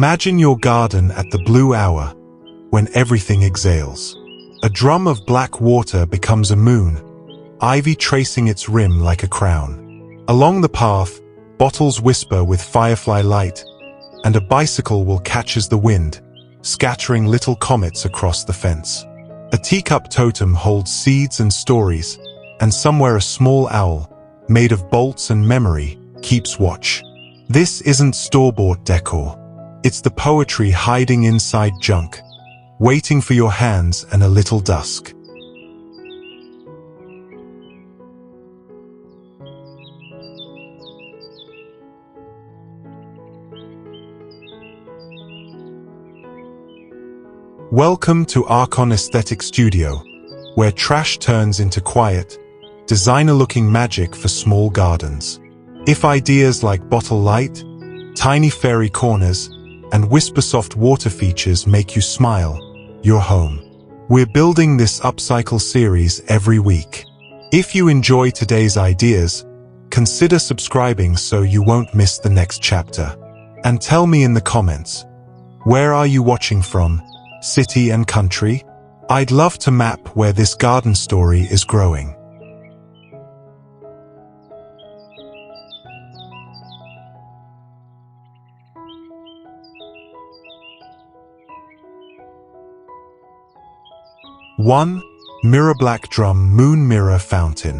Imagine your garden at the blue hour, when everything exhales. A drum of black water becomes a moon, ivy tracing its rim like a crown. Along the path, bottles whisper with firefly light, and a bicycle will catches the wind, scattering little comets across the fence. A teacup totem holds seeds and stories, and somewhere a small owl, made of bolts and memory, keeps watch. This isn't store-bought decor. It's the poetry hiding inside junk, waiting for your hands and a little dusk. Welcome to Arkan Aesthetic Studio, where trash turns into quiet, designer-looking magic for small gardens. If ideas like bottle light, tiny fairy corners, and whisper-soft water features make you smile, you're home. We're building this Upcycle series every week. If you enjoy today's ideas, consider subscribing so you won't miss the next chapter. And tell me in the comments, where are you watching from? City and country? I'd love to map where this garden story is growing. One, mirror black drum moon mirror fountain.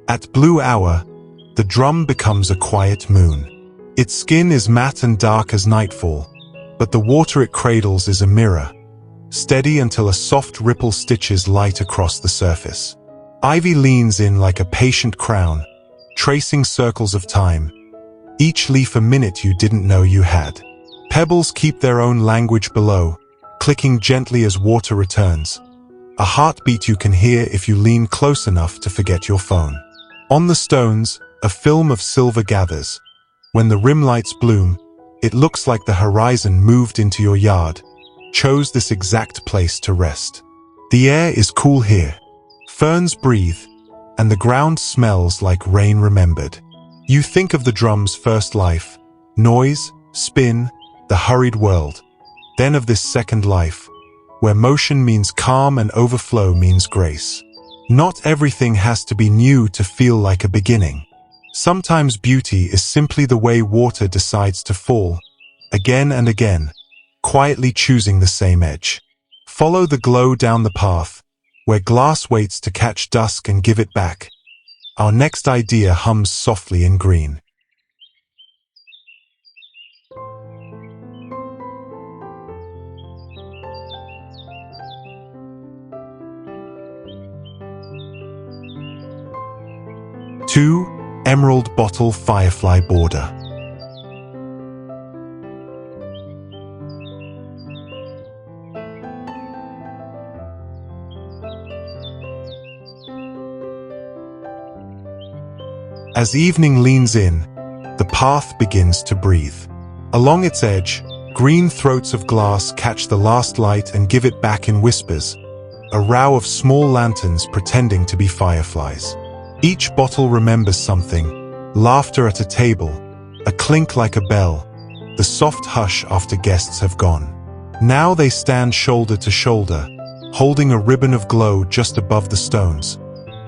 At blue hour, the drum becomes a quiet moon. Its skin is matte and dark as nightfall, but the water it cradles is a mirror, steady until a soft ripple stitches light across the surface. Ivy leans in like a patient crown, tracing circles of time, each leaf a minute you didn't know you had. Pebbles keep their own language below, clicking gently as water returns, a heartbeat you can hear if you lean close enough to forget your phone. On the stones, a film of silver gathers. When the rim lights bloom, it looks like the horizon moved into your yard, chose this exact place to rest. The air is cool here. Ferns breathe, and the ground smells like rain remembered. You think of the drum's first life, noise, spin, the hurried world. Then of this second life, where motion means calm and overflow means grace. Not everything has to be new to feel like a beginning. Sometimes beauty is simply the way water decides to fall, again and again, quietly choosing the same edge. Follow the glow down the path, where glass waits to catch dusk and give it back. Our next idea hums softly in green. Two, emerald bottle firefly border. As evening leans in, the path begins to breathe. Along its edge, green throats of glass catch the last light and give it back in whispers, a row of small lanterns pretending to be fireflies. Each bottle remembers something, laughter at a table, a clink like a bell, the soft hush after guests have gone. Now they stand shoulder to shoulder, holding a ribbon of glow just above the stones,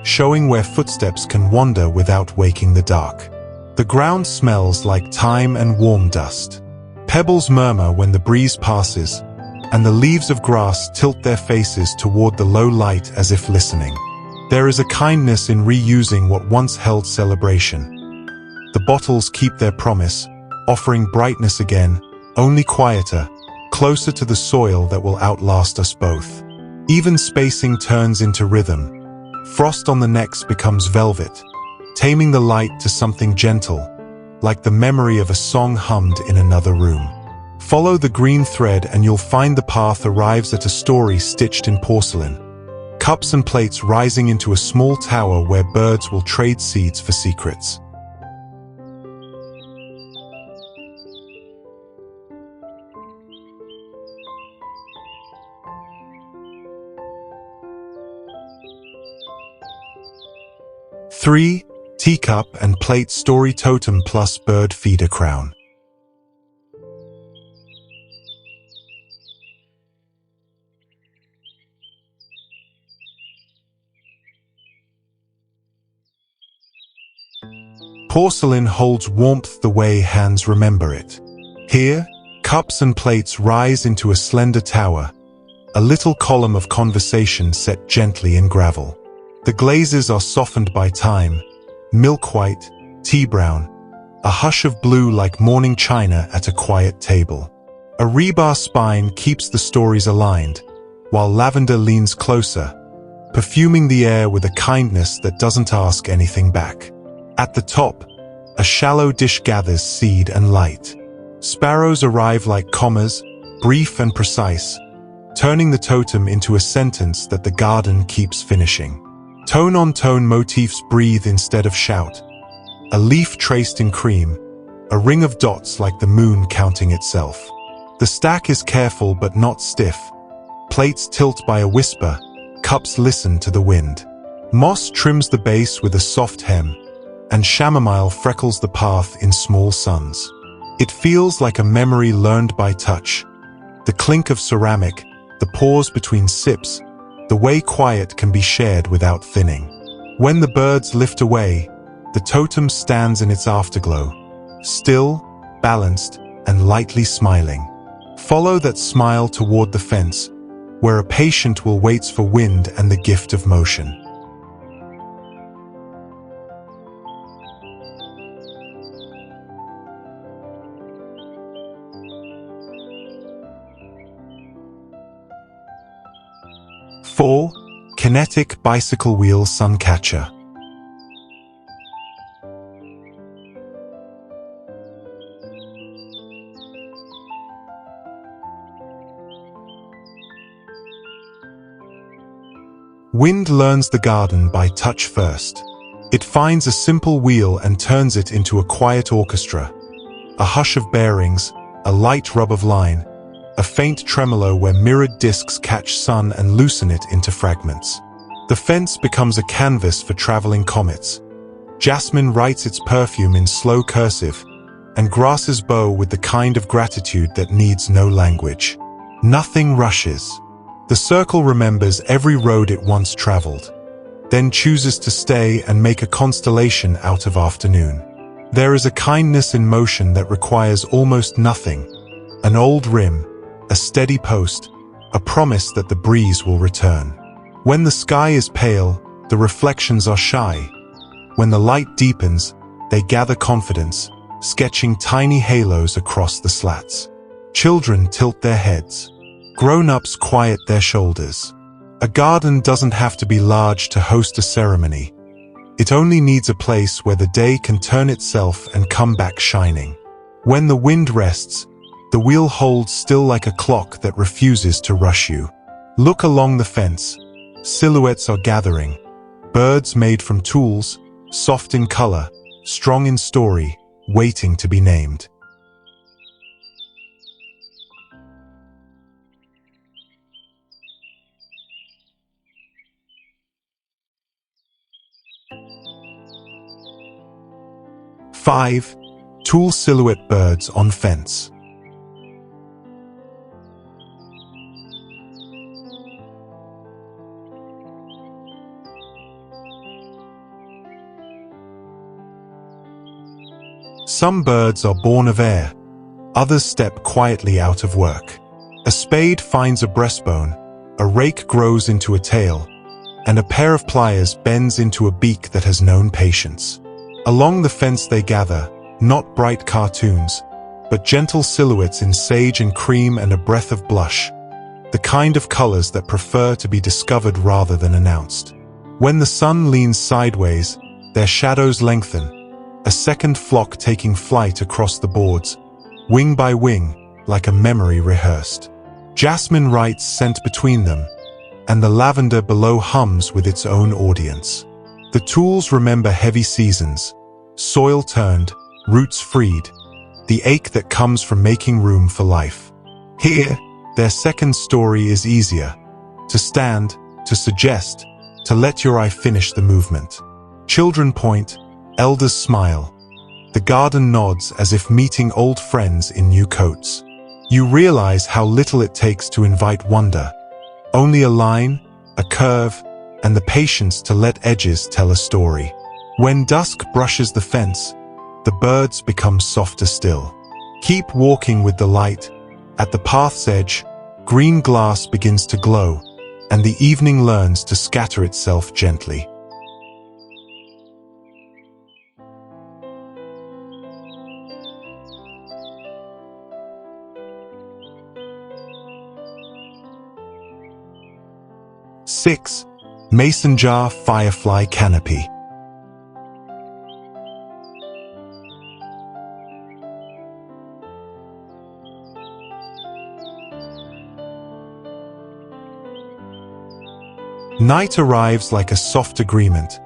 showing where footsteps can wander without waking the dark. The ground smells like thyme and warm dust. Pebbles murmur when the breeze passes, and the leaves of grass tilt their faces toward the low light as if listening. There is a kindness in reusing what once held celebration. The bottles keep their promise, offering brightness again, only quieter, closer to the soil that will outlast us both. Even spacing turns into rhythm. Frost on the necks becomes velvet, taming the light to something gentle, like the memory of a song hummed in another room. Follow the green thread and you'll find the path arrives at a story stitched in porcelain. Cups and plates rising into a small tower where birds will trade seeds for secrets. 3. Teacup and Plate Story Totem plus Bird Feeder Crown. Porcelain holds warmth the way hands remember it. Here, cups and plates rise into a slender tower, a little column of conversation set gently in gravel. The glazes are softened by time, milk white, tea brown, a hush of blue like morning china at a quiet table. A rebar spine keeps the stories aligned, while lavender leans closer, perfuming the air with a kindness that doesn't ask anything back. At the top, a shallow dish gathers seed and light. Sparrows arrive like commas, brief and precise, turning the totem into a sentence that the garden keeps finishing. Tone-on-tone motifs breathe instead of shout. A leaf traced in cream, a ring of dots like the moon counting itself. The stack is careful but not stiff. Plates tilt by a whisper, cups listen to the wind. Moss trims the base with a soft hem, and chamomile freckles the path in small suns. It feels like a memory learned by touch. The clink of ceramic, the pause between sips, the way quiet can be shared without thinning. When the birds lift away, the totem stands in its afterglow, still, balanced, and lightly smiling. Follow that smile toward the fence, where a patient will wait for wind and the gift of motion. Four. Kinetic Bicycle Wheel Suncatcher. Wind learns the garden by touch first. It finds a simple wheel and turns it into a quiet orchestra. A hush of bearings, a light rub of line, a faint tremolo where mirrored discs catch sun and loosen it into fragments. The fence becomes a canvas for traveling comets. Jasmine writes its perfume in slow cursive, and grasses bow with the kind of gratitude that needs no language. Nothing rushes. The circle remembers every road it once traveled, then chooses to stay and make a constellation out of afternoon. There is a kindness in motion that requires almost nothing. An old rim, a steady post, a promise that the breeze will return. When the sky is pale, the reflections are shy. When the light deepens, they gather confidence, sketching tiny halos across the slats. Children tilt their heads. Grown-ups quiet their shoulders. A garden doesn't have to be large to host a ceremony. It only needs a place where the day can turn itself and come back shining. When the wind rests, the wheel holds still like a clock that refuses to rush you. Look along the fence. Silhouettes are gathering. Birds made from tools, soft in color, strong in story, waiting to be named. Five. Tool silhouette birds on fence. Some birds are born of air, others step quietly out of work. A spade finds a breastbone, a rake grows into a tail, and a pair of pliers bends into a beak that has known patience. Along the fence they gather, not bright cartoons, but gentle silhouettes in sage and cream and a breath of blush, the kind of colors that prefer to be discovered rather than announced. When the sun leans sideways, their shadows lengthen, a second flock taking flight across the boards, wing by wing, like a memory rehearsed. Jasmine writes sent between them, and the lavender below hums with its own audience. The tools remember heavy seasons, soil turned, roots freed, the ache that comes from making room for life. Here, their second story is easier, to stand, to suggest, to let your eye finish the movement. Children point, elders smile. The garden nods as if meeting old friends in new coats. You realize how little it takes to invite wonder. Only a line, a curve, and the patience to let edges tell a story. When dusk brushes the fence, the birds become softer still. Keep walking with the light. At the path's edge, green glass begins to glow, and the evening learns to scatter itself gently. Six, Mason jar Firefly canopy. Night arrives like a soft agreement,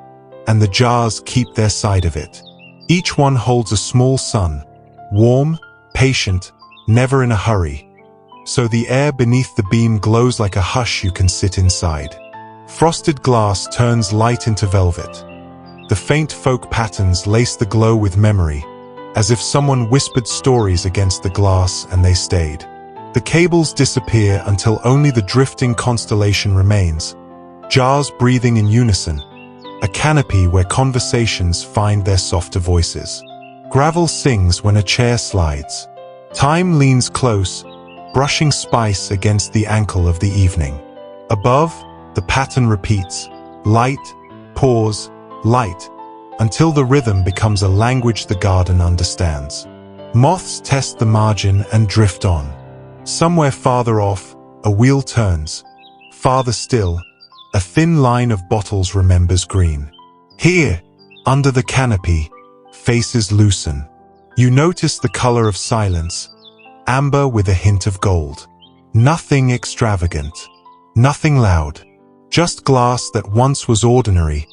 and the jars keep their side of it. Each one holds a small sun, warm, patient, never in a hurry. So the air beneath the beam glows like a hush you can sit inside. Frosted glass turns light into velvet. The faint folk patterns lace the glow with memory, as if someone whispered stories against the glass and they stayed. The cables disappear until only the drifting constellation remains, jars breathing in unison, a canopy where conversations find their softer voices. Gravel sings when a chair slides. Time leans close, brushing spice against the ankle of the evening. Above, the pattern repeats, light, pause, light, until the rhythm becomes a language the garden understands. Moths test the margin and drift on. Somewhere farther off, a wheel turns. Farther still, a thin line of bottles remembers green. Here, under the canopy, faces loosen. You notice the color of silence, amber with a hint of gold. Nothing extravagant, nothing loud. Just glass that once was ordinary,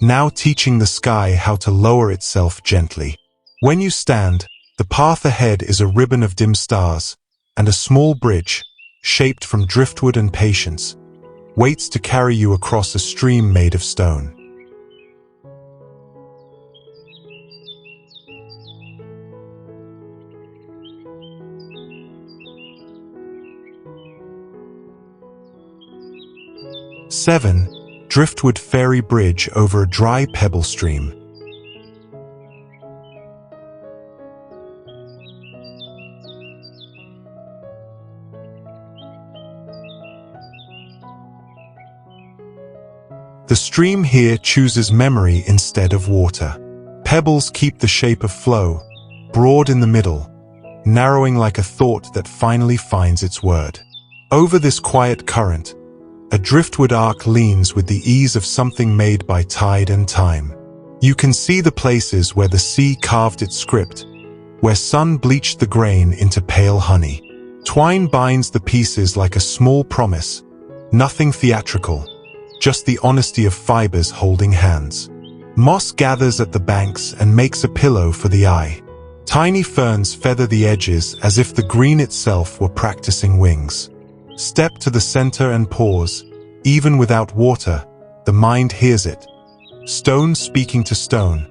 now teaching the sky how to lower itself gently. When you stand, the path ahead is a ribbon of dim stars, and a small bridge, shaped from driftwood and patience, waits to carry you across a stream made of stone. Seven, Driftwood ferry bridge over a dry pebble stream. The stream here chooses memory instead of water. Pebbles keep the shape of flow, broad in the middle, narrowing like a thought that finally finds its word. Over this quiet current, a driftwood arc leans with the ease of something made by tide and time. You can see the places where the sea carved its script, where sun bleached the grain into pale honey. Twine binds the pieces like a small promise, nothing theatrical, just the honesty of fibers holding hands. Moss gathers at the banks and makes a pillow for the eye. Tiny ferns feather the edges as if the green itself were practicing wings. Step to the center and pause. Even without water, the mind hears it. Stone speaking to stone,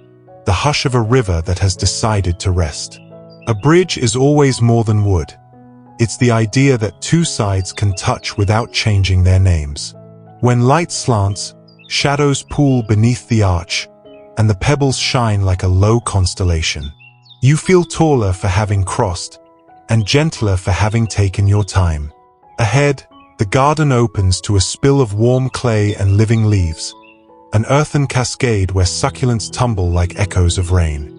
the hush of a river that has decided to rest. A bridge is always more than wood. It's the idea that two sides can touch without changing their names. When light slants, shadows pool beneath the arch, and the pebbles shine like a low constellation. You feel taller for having crossed, and gentler for having taken your time. Ahead, the garden opens to a spill of warm clay and living leaves, an earthen cascade where succulents tumble like echoes of rain.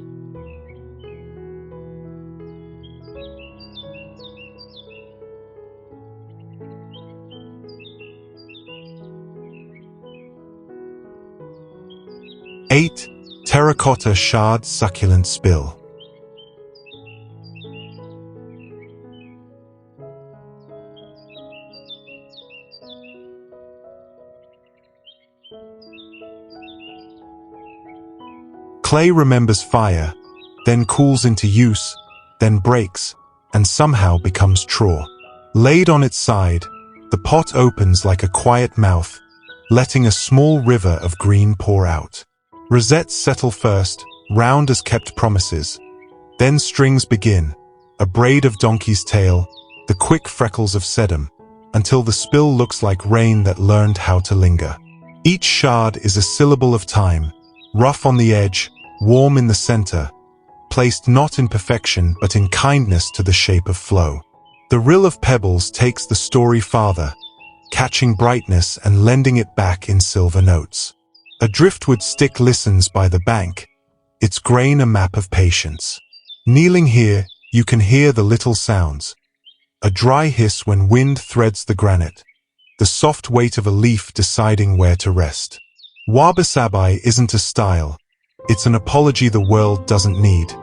Eight, Terracotta shard succulent spill. Clay remembers fire, then cools into use, then breaks, and somehow becomes straw. Laid on its side, the pot opens like a quiet mouth, letting a small river of green pour out. Rosettes settle first, round as kept promises. Then strings begin, a braid of donkey's tail, the quick freckles of sedum, until the spill looks like rain that learned how to linger. Each shard is a syllable of time, rough on the edge, warm in the center, placed not in perfection but in kindness to the shape of flow. The rill of pebbles takes the story farther, catching brightness and lending it back in silver notes. A driftwood stick listens by the bank, its grain a map of patience. Kneeling here, you can hear the little sounds. A dry hiss when wind threads the granite, the soft weight of a leaf deciding where to rest. Wabi-sabi isn't a style, it's an apology the world doesn't need,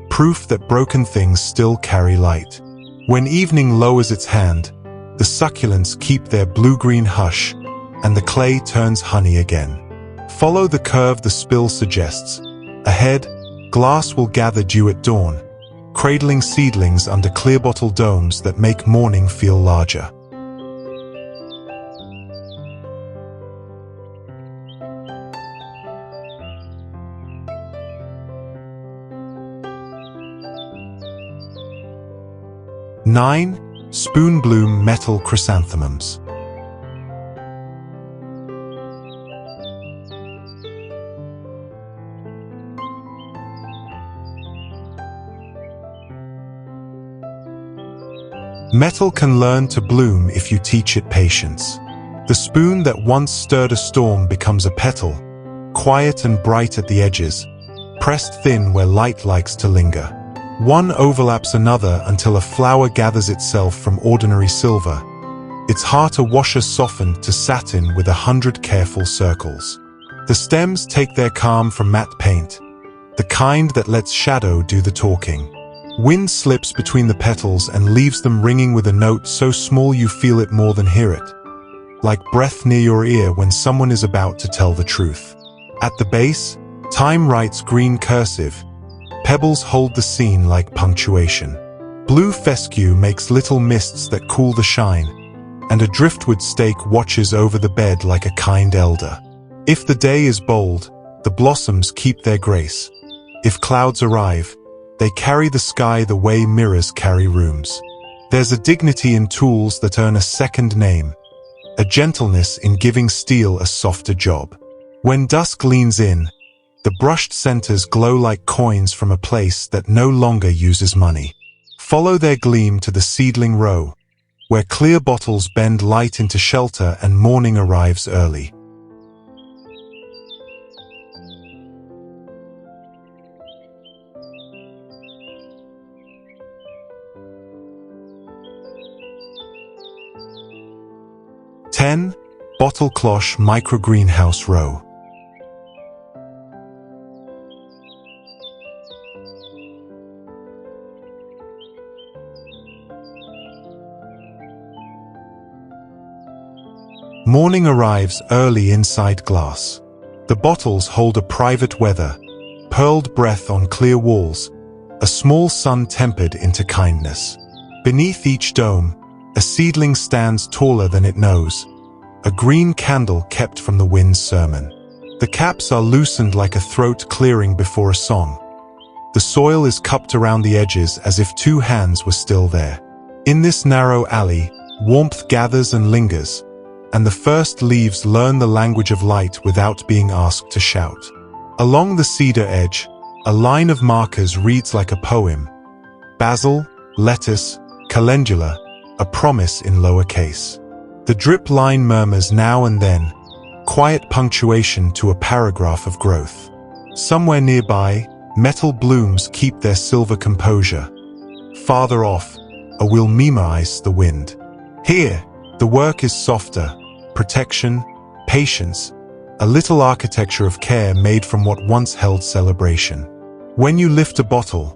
proof that broken things still carry light. When evening lowers its hand, the succulents keep their blue-green hush, and the clay turns honey again. Follow the curve the spill suggests. Ahead, glass will gather dew at dawn, cradling seedlings under clear bottle domes that make morning feel larger. Nine, Spoon Bloom Metal Chrysanthemums. Metal can learn to bloom if you teach it patience. The spoon that once stirred a storm becomes a petal, quiet and bright at the edges, pressed thin where light likes to linger. One overlaps another until a flower gathers itself from ordinary silver, its heart a washer softened to satin with 100 careful circles. The stems take their calm from matte paint, the kind that lets shadow do the talking. Wind slips between the petals and leaves them ringing with a note so small you feel it more than hear it, like breath near your ear when someone is about to tell the truth. At the base, time writes green cursive. Pebbles hold the scene like punctuation. Blue fescue makes little mists that cool the shine, and a driftwood stake watches over the bed like a kind elder. If the day is bold, the blossoms keep their grace. If clouds arrive, they carry the sky the way mirrors carry rooms. There's a dignity in tools that earn a second name, a gentleness in giving steel a softer job. When dusk leans in, the brushed centers glow like coins from a place that no longer uses money. Follow their gleam to the seedling row, where clear bottles bend light into shelter and morning arrives early. Bottle-Cloche Micro-Greenhouse Row. Morning arrives early inside glass. The bottles hold a private weather, pearled breath on clear walls, a small sun tempered into kindness. Beneath each dome, a seedling stands taller than it knows, a green candle kept from the wind's sermon. The caps are loosened like a throat clearing before a song. The soil is cupped around the edges as if two hands were still there. In this narrow alley, warmth gathers and lingers, and the first leaves learn the language of light without being asked to shout. Along the cedar edge, a line of markers reads like a poem. Basil, lettuce, calendula, a promise in lowercase. The drip line murmurs now and then, quiet punctuation to a paragraph of growth. Somewhere nearby, metal blooms keep their silver composure. Farther off, a will memorize the wind. Here, the work is softer, protection, patience, a little architecture of care made from what once held celebration. When you lift a bottle,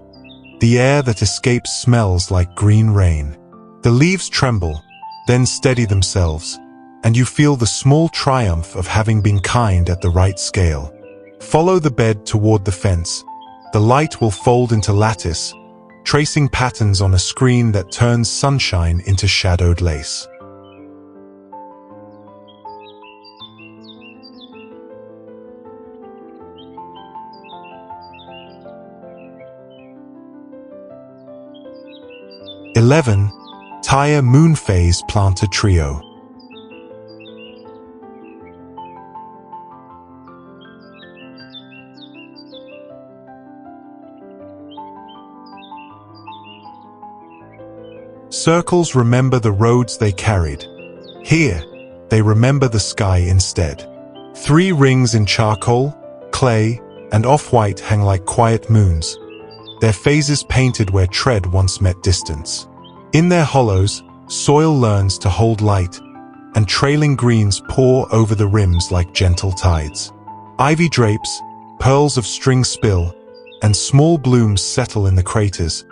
the air that escapes smells like green rain. The leaves tremble, then steady themselves, and you feel the small triumph of having been kind at the right scale. Follow the bed toward the fence. The light will fold into lattice, tracing patterns on a screen that turns sunshine into shadowed lace. 11. Tire Moon Phase Planter Trio. Circles remember the roads they carried. Here, they remember the sky instead. 3 rings in charcoal, clay, and off-white hang like quiet moons, their phases painted where tread once met distance. In their hollows, soil learns to hold light, and trailing greens pour over the rims like gentle tides. Ivy drapes, pearls of string spill, and small blooms settle in the craters,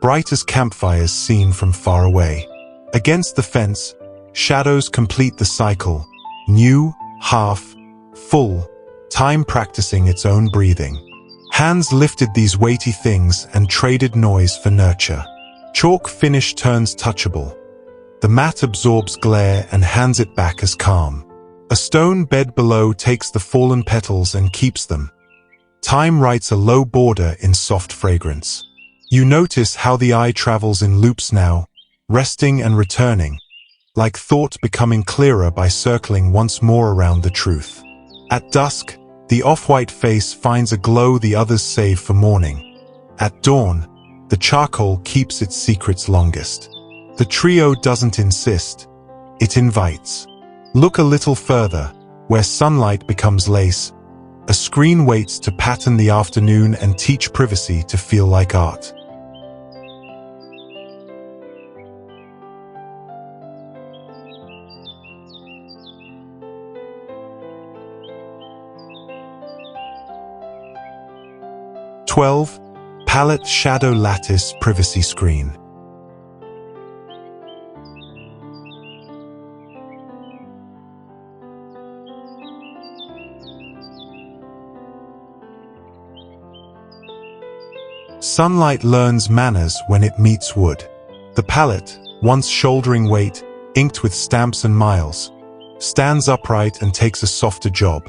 bright as campfires seen from far away. Against the fence, shadows complete the cycle, new, half, full, time practicing its own breathing. Hands lifted these weighty things and traded noise for nurture. Chalk finish turns touchable. The mat absorbs glare and hands it back as calm. A stone bed below takes the fallen petals and keeps them. Time writes a low border in soft fragrance. You notice how the eye travels in loops now, resting and returning, like thought becoming clearer by circling once more around the truth. At dusk, the off-white face finds a glow the others save for morning. At dawn, the charcoal keeps its secrets longest. The trio doesn't insist, it invites. Look a little further, where sunlight becomes lace. A screen waits to pattern the afternoon and teach privacy to feel like art. Pallet Shadow Lattice Privacy Screen. Sunlight learns manners when it meets wood. The pallet, once shouldering weight, inked with stamps and miles, stands upright and takes a softer job,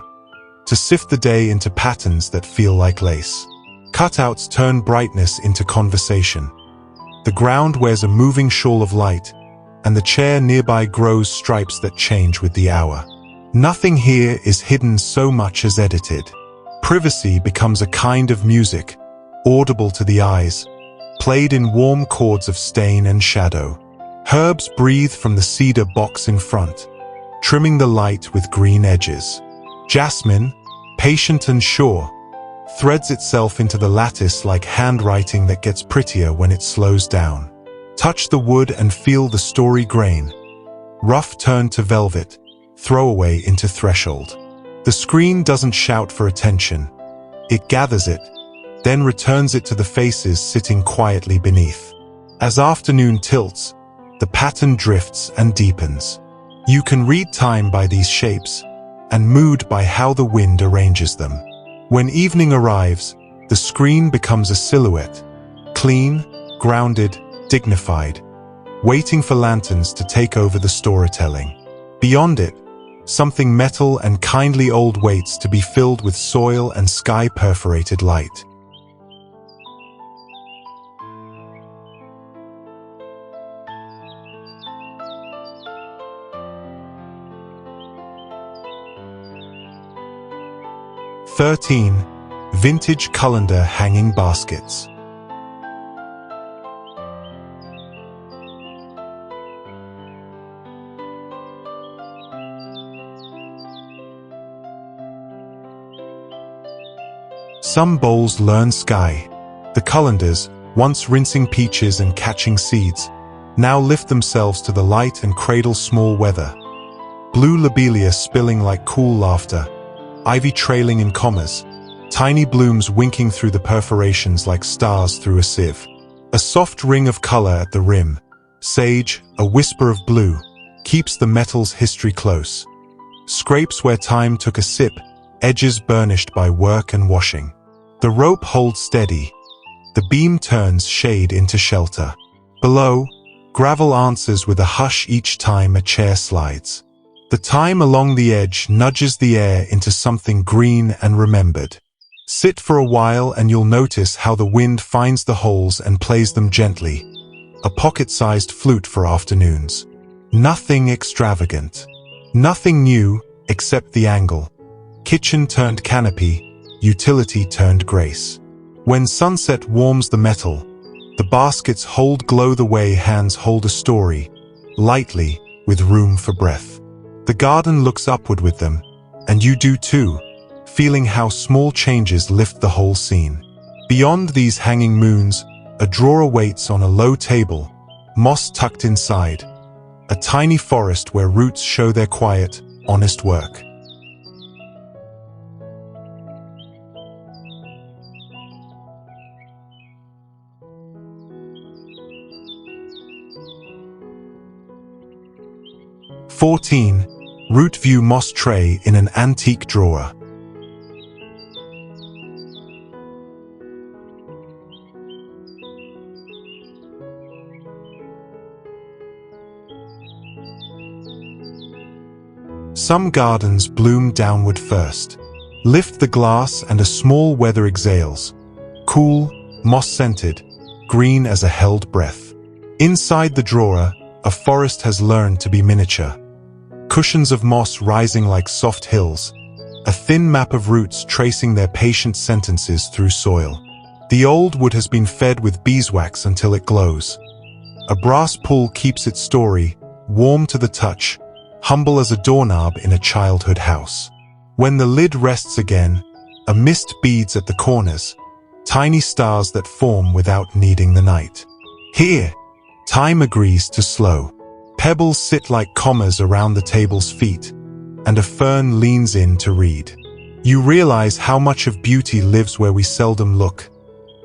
to sift the day into patterns that feel like lace. Cutouts turn brightness into conversation. The ground wears a moving shawl of light, and the chair nearby grows stripes that change with the hour. Nothing here is hidden so much as edited. Privacy becomes a kind of music, audible to the eyes, played in warm chords of stain and shadow. Herbs breathe from the cedar box in front, trimming the light with green edges. Jasmine, patient and sure, threads itself into the lattice like handwriting that gets prettier when it slows down. Touch the wood and feel the story grain. Rough turn to velvet, throwaway into threshold. The screen doesn't shout for attention. It gathers it, then returns it to the faces sitting quietly beneath. As afternoon tilts, the pattern drifts and deepens. You can read time by these shapes, and mood by how the wind arranges them. When evening arrives, the screen becomes a silhouette, clean, grounded, dignified, waiting for lanterns to take over the storytelling. Beyond it, something metal and kindly old waits to be filled with soil and sky-perforated light. Vintage Colander Hanging Baskets. Some bowls learn sky. The colanders, once rinsing peaches and catching seeds, now lift themselves to the light and cradle small weather. Blue lobelia spilling like cool laughter, ivy trailing in commas, tiny blooms winking through the perforations like stars through a sieve. A soft ring of color at the rim, sage, a whisper of blue, keeps the metal's history close. Scrapes where time took a sip, edges burnished by work and washing. The rope holds steady. The beam turns shade into shelter. Below, gravel answers with a hush each time a chair slides. The time along the edge nudges the air into something green and remembered. Sit for a while and you'll notice how the wind finds the holes and plays them gently, a pocket-sized flute for afternoons. Nothing extravagant. Nothing new except the angle. Kitchen turned canopy, utility turned grace. When sunset warms the metal, the baskets hold glow the way hands hold a story, lightly, with room for breath. The garden looks upward with them, and you do too, feeling how small changes lift the whole scene. Beyond these hanging moons, a drawer waits on a low table, moss tucked inside, a tiny forest where roots show their quiet, honest work. "14. Root view moss tray in an antique drawer." Some gardens bloom downward first. Lift the glass and a small weather exhales. Cool, moss-scented, green as a held breath. Inside the drawer, a forest has learned to be miniature. Cushions of moss rising like soft hills. A thin map of roots tracing their patient sentences through soil. The old wood has been fed with beeswax until it glows. A brass pull keeps its story, warm to the touch, humble as a doorknob in a childhood house. When the lid rests again, a mist beads at the corners, tiny stars that form without needing the night. Here, time agrees to slow. Pebbles sit like commas around the table's feet, and a fern leans in to read. You realize how much of beauty lives where we seldom look.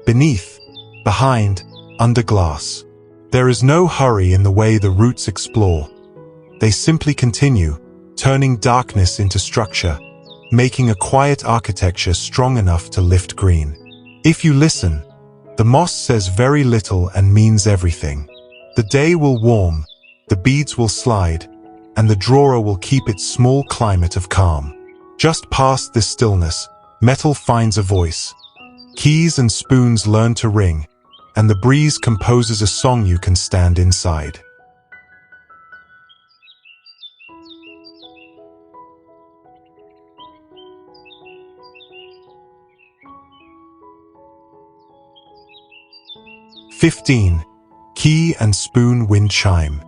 Beneath, behind, under glass. There is no hurry in the way the roots explore. They simply continue, turning darkness into structure, making a quiet architecture strong enough to lift green. If you listen, the moss says very little and means everything. The day will warm, the beads will slide, and the drawer will keep its small climate of calm. Just past this stillness, metal finds a voice. Keys and spoons learn to ring, and the breeze composes a song you can stand inside. "15. Key and spoon wind chime."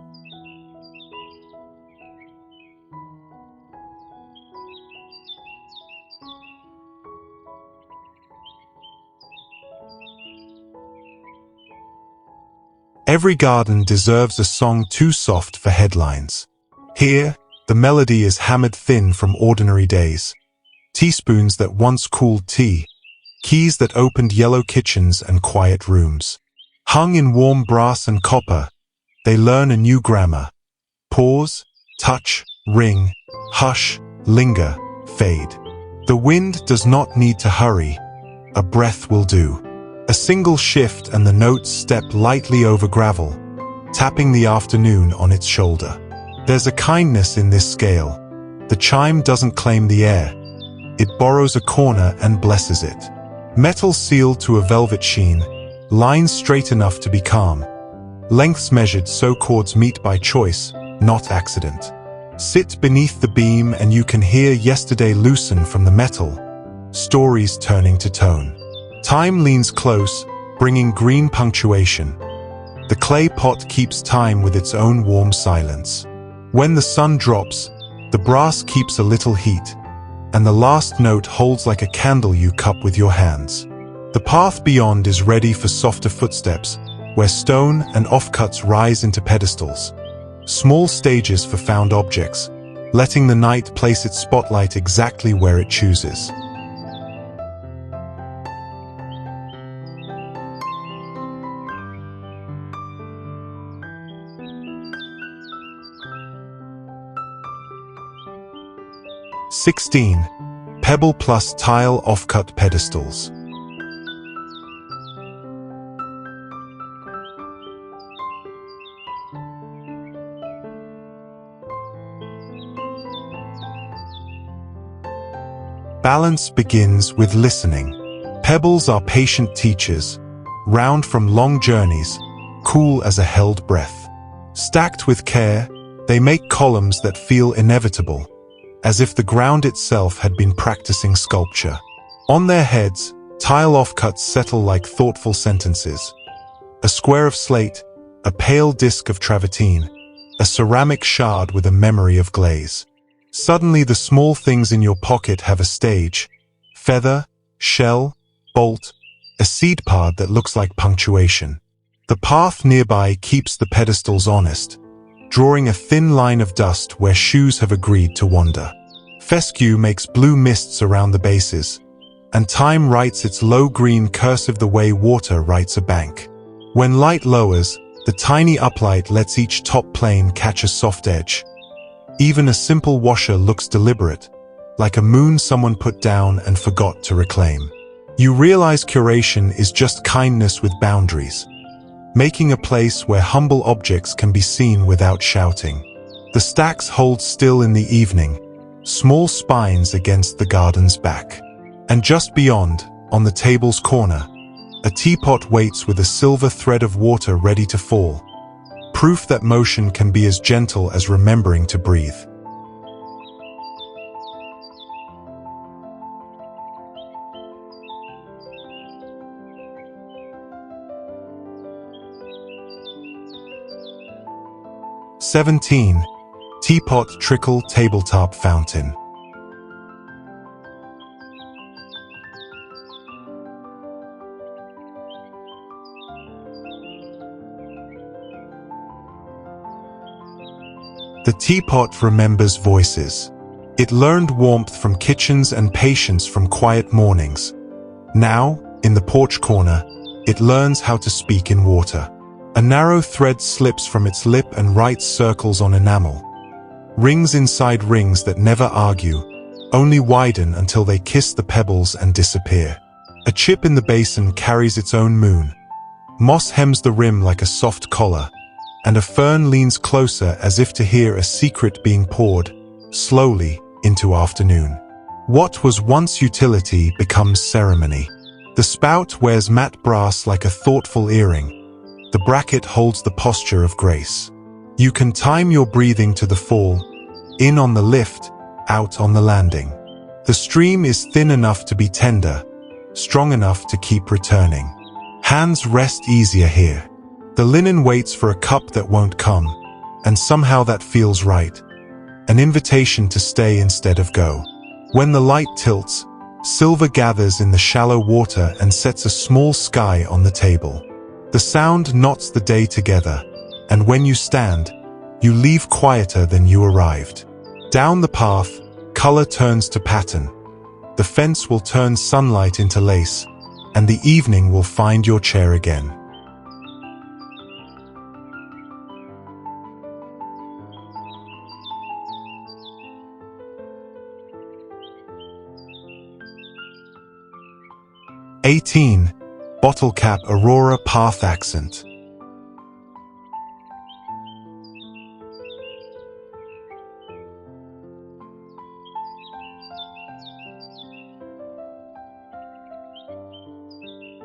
Every garden deserves a song too soft for headlines. Here, the melody is hammered thin from ordinary days. Teaspoons that once cooled tea, keys that opened yellow kitchens and quiet rooms. Hung in warm brass and copper, they learn a new grammar. Pause, touch, ring, hush, linger, fade. The wind does not need to hurry. A breath will do. A single shift and the notes step lightly over gravel, tapping the afternoon on its shoulder. There's a kindness in this scale. The chime doesn't claim the air. It borrows a corner and blesses it. Metal sealed to a velvet sheen, lines straight enough to be calm. Lengths measured so chords meet by choice, not accident. Sit beneath the beam and you can hear yesterday loosen from the metal, stories turning to tone. Time leans close, bringing green punctuation. The clay pot keeps time with its own warm silence. When the sun drops, the brass keeps a little heat, and the last note holds like a candle you cup with your hands. The path beyond is ready for softer footsteps, where stone and offcuts rise into pedestals. Small stages for found objects, letting the night place its spotlight exactly where it chooses. "16. Pebble plus tile offcut pedestals." Balance begins with listening. Pebbles are patient teachers, round from long journeys, cool as a held breath. Stacked with care, they make columns that feel inevitable, as if the ground itself had been practicing sculpture. On their heads, tile offcuts settle like thoughtful sentences. A square of slate, a pale disc of travertine, a ceramic shard with a memory of glaze. Suddenly the small things in your pocket have a stage: feather, shell, bolt, a seed pod that looks like punctuation. The path nearby keeps the pedestals honest, drawing a thin line of dust where shoes have agreed to wander. Fescue makes blue mists around the bases, and time writes its low green cursive the way water writes a bank. When light lowers, the tiny uplight lets each top plane catch a soft edge. Even a simple washer looks deliberate, like a moon someone put down and forgot to reclaim. You realize curation is just kindness with boundaries, making a place where humble objects can be seen without shouting. The stacks hold still in the evening, small spines against the garden's back. And just beyond, on the table's corner, a teapot waits with a silver thread of water ready to fall, proof that motion can be as gentle as remembering to breathe. "17. Teapot Trickle Tabletop Fountain." The teapot remembers voices. It learned warmth from kitchens and patience from quiet mornings. Now, in the porch corner, it learns how to speak in water. A narrow thread slips from its lip and writes circles on enamel. Rings inside rings that never argue, only widen until they kiss the pebbles and disappear. A chip in the basin carries its own moon. Moss hems the rim like a soft collar, and a fern leans closer as if to hear a secret being poured, slowly, into afternoon. What was once utility becomes ceremony. The spout wears matte brass like a thoughtful earring. The bracket holds the posture of grace. You can time your breathing to the fall, in on the lift, out on the landing. The stream is thin enough to be tender, strong enough to keep returning. Hands rest easier here. The linen waits for a cup that won't come, and somehow that feels right. An invitation to stay instead of go. When the light tilts, silver gathers in the shallow water and sets a small sky on the table. The sound knots the day together, and when you stand, you leave quieter than you arrived. Down the path, color turns to pattern. The fence will turn sunlight into lace, and the evening will find your chair again. "18. Bottle Cap Aurora Path Accent."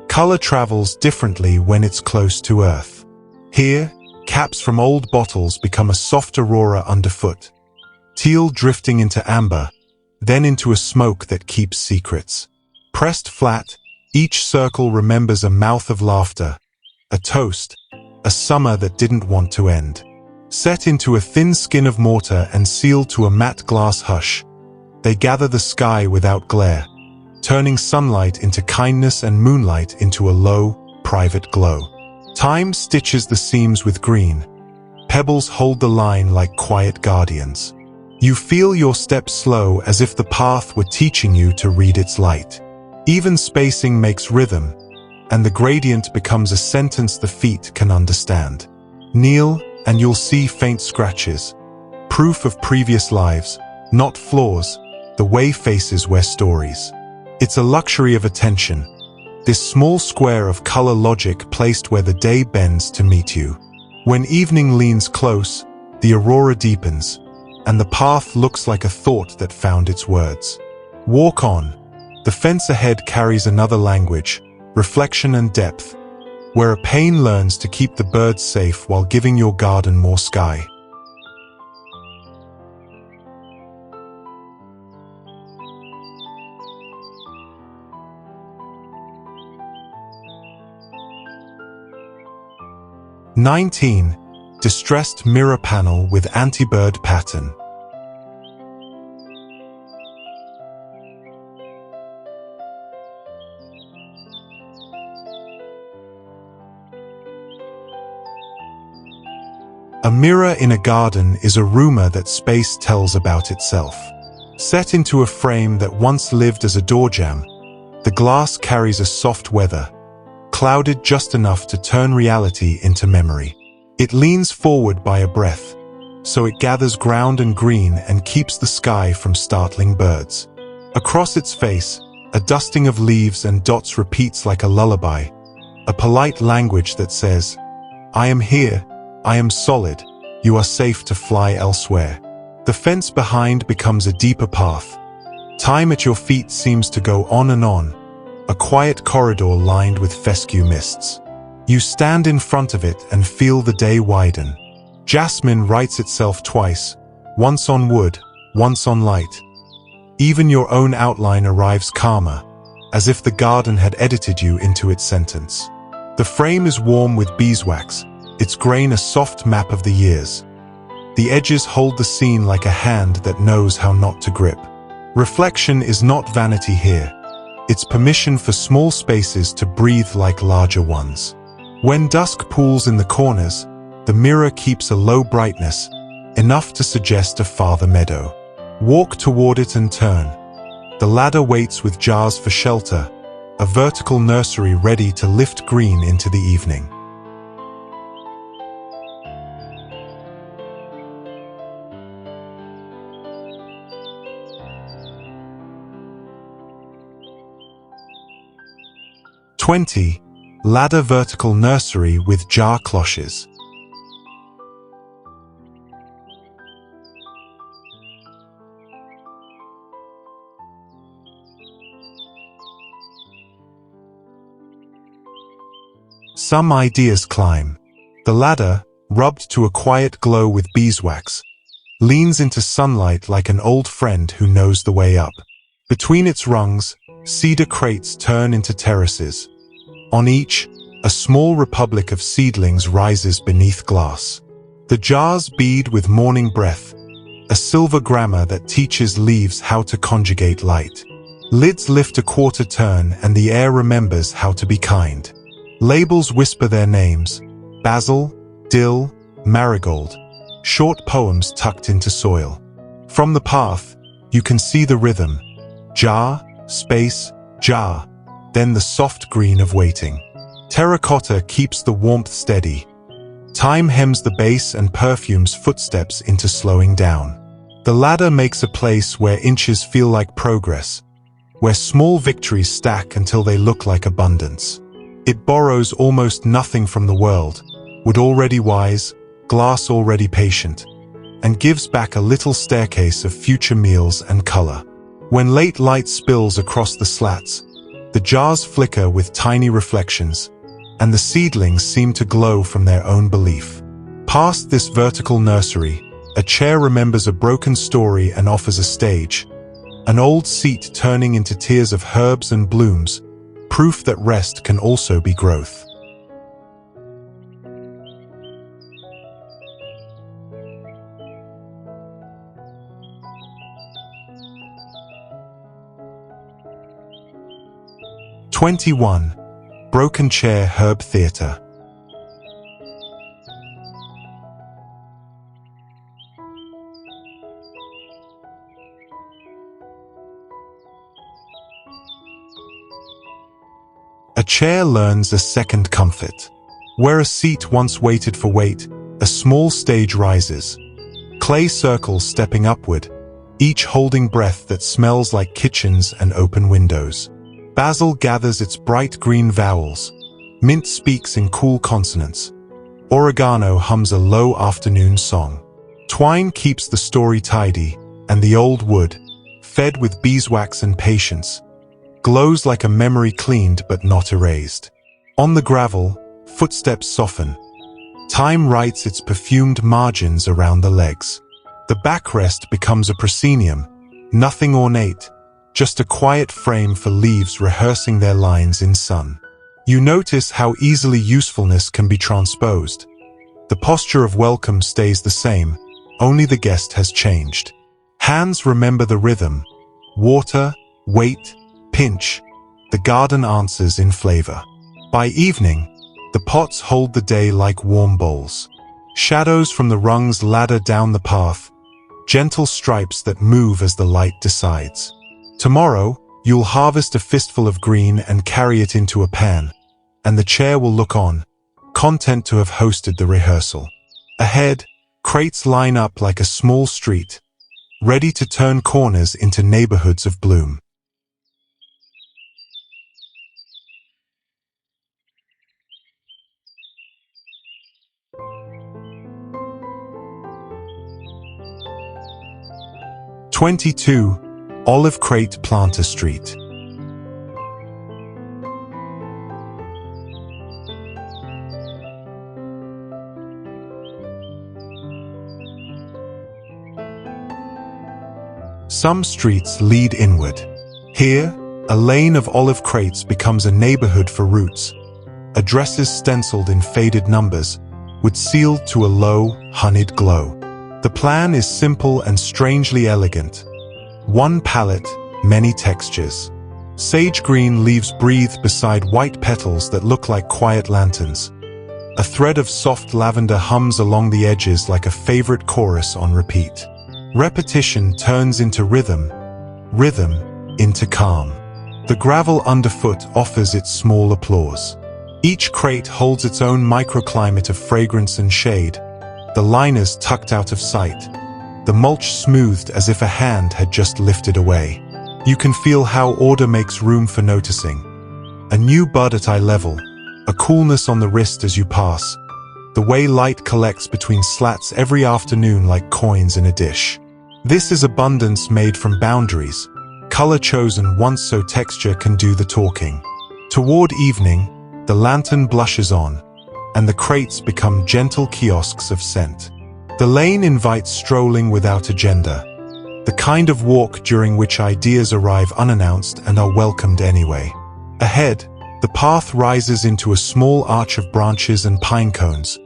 Color travels differently when it's close to Earth. Here, caps from old bottles become a soft aurora underfoot, teal drifting into amber, then into a smoke that keeps secrets. Pressed flat, each circle remembers a mouth of laughter, a toast, a summer that didn't want to end. Set into a thin skin of mortar and sealed to a matte glass hush, they gather the sky without glare, turning sunlight into kindness and moonlight into a low, private glow. Time stitches the seams with green. Pebbles hold the line like quiet guardians. You feel your steps slow as if the path were teaching you to read its light. Even spacing makes rhythm, and the gradient becomes a sentence the feet can understand. Kneel, and you'll see faint scratches, proof of previous lives, not flaws, the way faces wear stories. It's a luxury of attention, this small square of color logic placed where the day bends to meet you. When evening leans close, the aurora deepens, and the path looks like a thought that found its words. Walk on. The fence ahead carries another language, reflection and depth. where a pane learns to keep the birds safe while giving your garden more sky. "19. Distressed mirror panel with anti-bird pattern. A mirror in a garden is a rumor that space tells about itself. Set into a frame that once lived as a doorjamb, the glass carries a soft weather, clouded just enough to turn reality into memory. It leans forward by a breath, so it gathers ground and green and keeps the sky from startling birds. Across its face, a dusting of leaves and dots repeats like a lullaby, a polite language that says, "I am here, I am solid, you are safe to fly elsewhere." The fence behind becomes a deeper path. Time at your feet seems to go on and on, a quiet corridor lined with fescue mists. You stand in front of it and feel the day widen. Jasmine writes itself twice, once on wood, once on light. Even your own outline arrives calmer, as if the garden had edited you into its sentence. The frame is warm with beeswax, its grain a soft map of the years. The edges hold the scene like a hand that knows how not to grip. Reflection is not vanity here. It's permission for small spaces to breathe like larger ones. When dusk pools in the corners, the mirror keeps a low brightness, enough to suggest a farther meadow. Walk toward it and turn. The ladder waits with jars for shelter, a vertical nursery ready to lift green into the evening. "20. Ladder vertical nursery with jar cloches. Some ideas climb. The ladder, rubbed to a quiet glow with beeswax, leans into sunlight like an old friend who knows the way up. Between its rungs, cedar crates turn into terraces. On each, a small republic of seedlings rises beneath glass. The jars bead with morning breath, a silver grammar that teaches leaves how to conjugate light. Lids lift a quarter turn and the air remembers how to be kind. Labels whisper their names: basil, dill, marigold, short poems tucked into soil. From the path, you can see the rhythm: jar, space, jar, then the soft green of waiting. Terracotta keeps the warmth steady. Time hems the base and perfumes footsteps into slowing down. The ladder makes a place where inches feel like progress, where small victories stack until they look like abundance. It borrows almost nothing from the world, wood already wise, glass already patient, and gives back a little staircase of future meals and color. When late light spills across the slats, the jars flicker with tiny reflections, and the seedlings seem to glow from their own belief. Past this vertical nursery, a chair remembers a broken story and offers a stage, an old seat turning into tiers of herbs and blooms, proof that rest can also be growth. "21. Broken Chair Herb Theatre. A chair learns a second comfort. Where a seat once waited for weight, a small stage rises. Clay circles stepping upward, each holding breath that smells like kitchens and open windows. Basil gathers its bright green vowels. Mint speaks in cool consonants. Oregano hums a low afternoon song. Twine keeps the story tidy, and the old wood, fed with beeswax and patience, glows like a memory cleaned but not erased. On the gravel, Footsteps soften. Time writes its perfumed margins around the legs. The backrest becomes a proscenium, nothing ornate, just a quiet frame for leaves rehearsing their lines in sun. You notice how easily usefulness can be transposed. The posture of welcome stays the same, only the guest has changed. Hands remember the rhythm. Water, wait, pinch. The garden answers in flavor. By evening, the pots hold the day like warm bowls. Shadows from the rungs ladder down the path, gentle stripes that move as the light decides. Tomorrow, you'll harvest a fistful of green and carry it into a pan, and the chair will look on, content to have hosted the rehearsal. Ahead, crates line up like a small street, ready to turn corners into neighborhoods of bloom. (22) Olive Crate Planter Street. Some streets lead inward. Here, a lane of olive crates becomes a neighborhood for roots. Addresses stenciled in faded numbers, with sealed to a low, honeyed glow. The plan is simple and strangely elegant. One palette, many textures. Sage green leaves breathe beside white petals that look like quiet lanterns. A thread of soft lavender hums along the edges like a favorite chorus on repeat. Repetition turns into rhythm, rhythm into calm. The gravel underfoot offers its small applause. Each crate holds its own microclimate of fragrance and shade, the liners tucked out of sight, the mulch smoothed as if a hand had just lifted away. You can feel how order makes room for noticing. A new bud at eye level, a coolness on the wrist as you pass, the way light collects between slats every afternoon like coins in a dish. This is abundance made from boundaries, color chosen once so texture can do the talking. Toward evening, the lantern blushes on, and the crates become gentle kiosks of scent. The lane invites strolling without agenda, the kind of walk during which ideas arrive unannounced and are welcomed anyway. Ahead, the path rises into a small arch of branches and pine cones,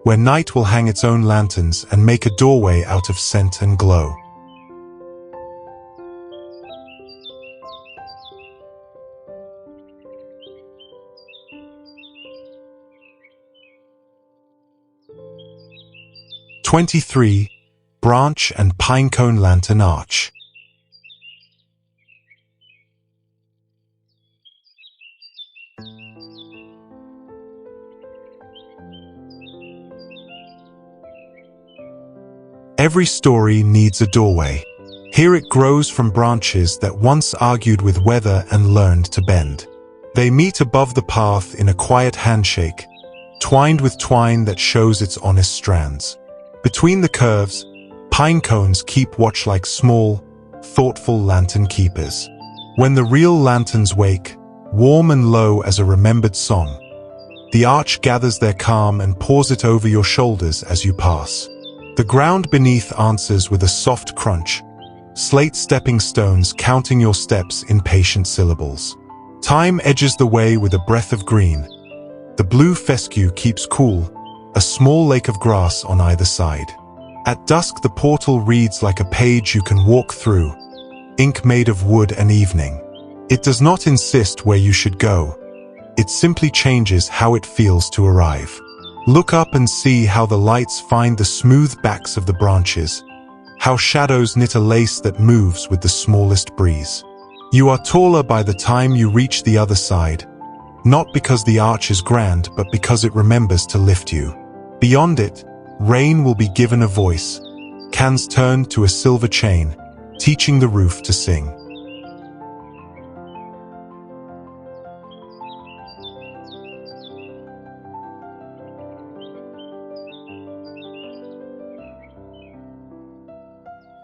where night will hang its own lanterns and make a doorway out of scent and glow. (23) Branch and Pinecone Lantern Arch. Every story needs a doorway. Here it grows from branches that once argued with weather and learned to bend. They meet above the path in a quiet handshake, twined with twine that shows its honest strands. Between the curves, pine cones keep watch like small, thoughtful lantern keepers. When the real lanterns wake, warm and low as a remembered song, the arch gathers their calm and pours it over your shoulders as you pass. The ground beneath answers with a soft crunch, slate stepping stones counting your steps in patient syllables. Time edges the way with a breath of green. The blue fescue keeps cool, a small lake of grass on either side. At dusk the portal reads like a page you can walk through, ink made of wood and evening. It does not insist where you should go. It simply changes how it feels to arrive. Look up and see how the lights find the smooth backs of the branches, how shadows knit a lace that moves with the smallest breeze. You are taller by the time you reach the other side, not because the arch is grand, but because it remembers to lift you. Beyond it, rain will be given a voice, cans turned to a silver chain, teaching the roof to sing.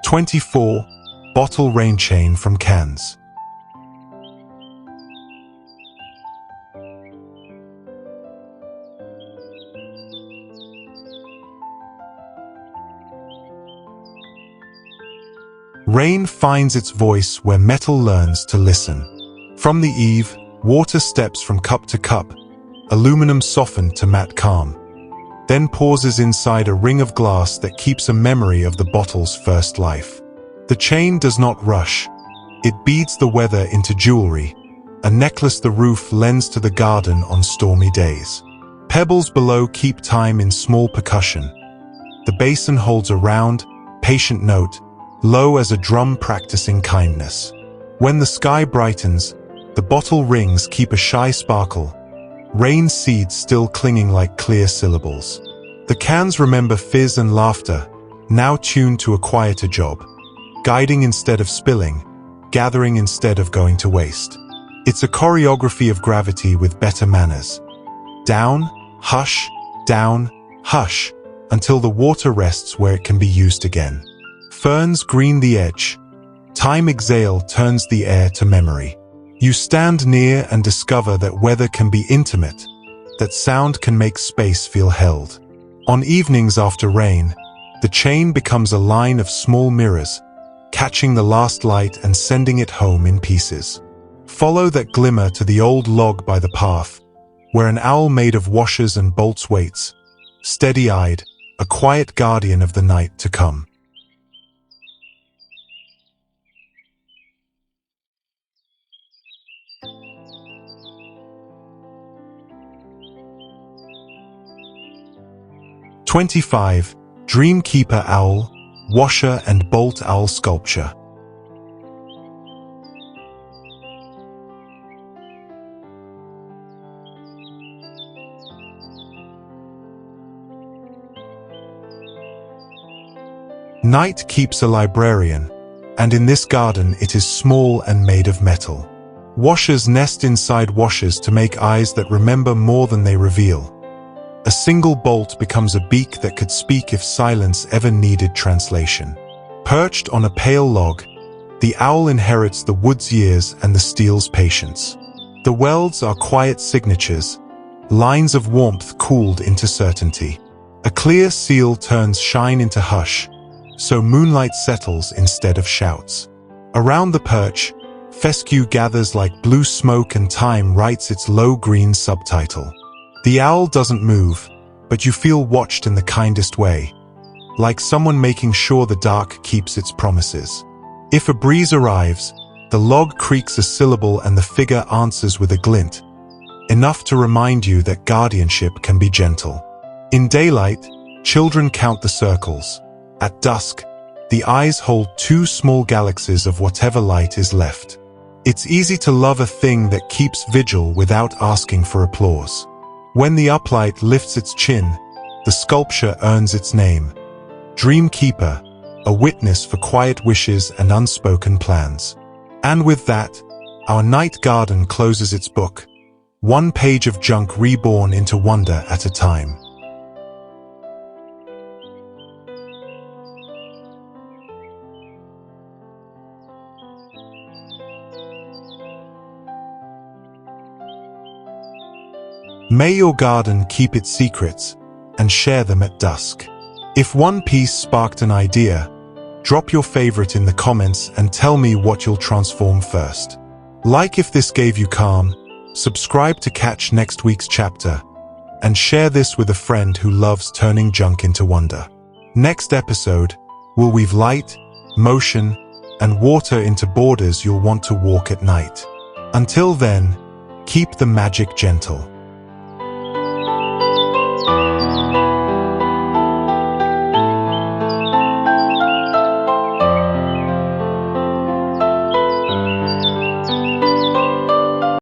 (24) Bottle rain chain from cans. Rain finds its voice where metal learns to listen. From the eave, water steps from cup to cup, aluminum softened to matte calm, then pauses inside a ring of glass that keeps a memory of the bottle's first life. The chain does not rush. It beads the weather into jewelry, a necklace the roof lends to the garden on stormy days. Pebbles below keep time in small percussion. The basin holds a round, patient note, low as a drum practicing kindness. When the sky brightens, the bottle rings keep a shy sparkle, rain seeds still clinging like clear syllables. The cans remember fizz and laughter, now tuned to a quieter job, guiding instead of spilling, gathering instead of going to waste. It's a choreography of gravity with better manners. Down, hush, until the water rests where it can be used again. Ferns green the edge. Time exhale turns the air to memory. You stand near and discover that weather can be intimate, that sound can make space feel held. On evenings after rain, the chain becomes a line of small mirrors, catching the last light and sending it home in pieces. Follow that glimmer to the old log by the path, where an owl made of washers and bolts waits, steady-eyed, a quiet guardian of the night to come. "25. Dreamkeeper Owl, Washer and Bolt Owl Sculpture." Night keeps a librarian, and in this garden it is small and made of metal. Washers nest inside washers to make eyes that remember more than they reveal. A single bolt becomes a beak that could speak if silence ever needed translation. Perched on a pale log, the owl inherits the wood's years and the steel's patience. The welds are quiet signatures, lines of warmth cooled into certainty. A clear seal turns shine into hush, so moonlight settles instead of shouts. Around the perch, fescue gathers like blue smoke and time writes its low green subtitle. The owl doesn't move, but you feel watched in the kindest way, like someone making sure the dark keeps its promises. If a breeze arrives, the log creaks a syllable and the figure answers with a glint, enough to remind you that guardianship can be gentle. In daylight, children count the circles. At dusk, the eyes hold two small galaxies of whatever light is left. It's easy to love a thing that keeps vigil without asking for applause. When the uplight lifts its chin, the sculpture earns its name. Dreamkeeper, a witness for quiet wishes and unspoken plans. And with that, our night garden closes its book, one page of junk reborn into wonder at a time. May your garden keep its secrets and share them at dusk. If one piece sparked an idea, drop your favorite in the comments and tell me what you'll transform first. Like if this gave you calm, subscribe to catch next week's chapter, and share this with a friend who loves turning junk into wonder. Next episode, we'll weave light, motion, and water into borders you'll want to walk at night. Until then, keep the magic gentle.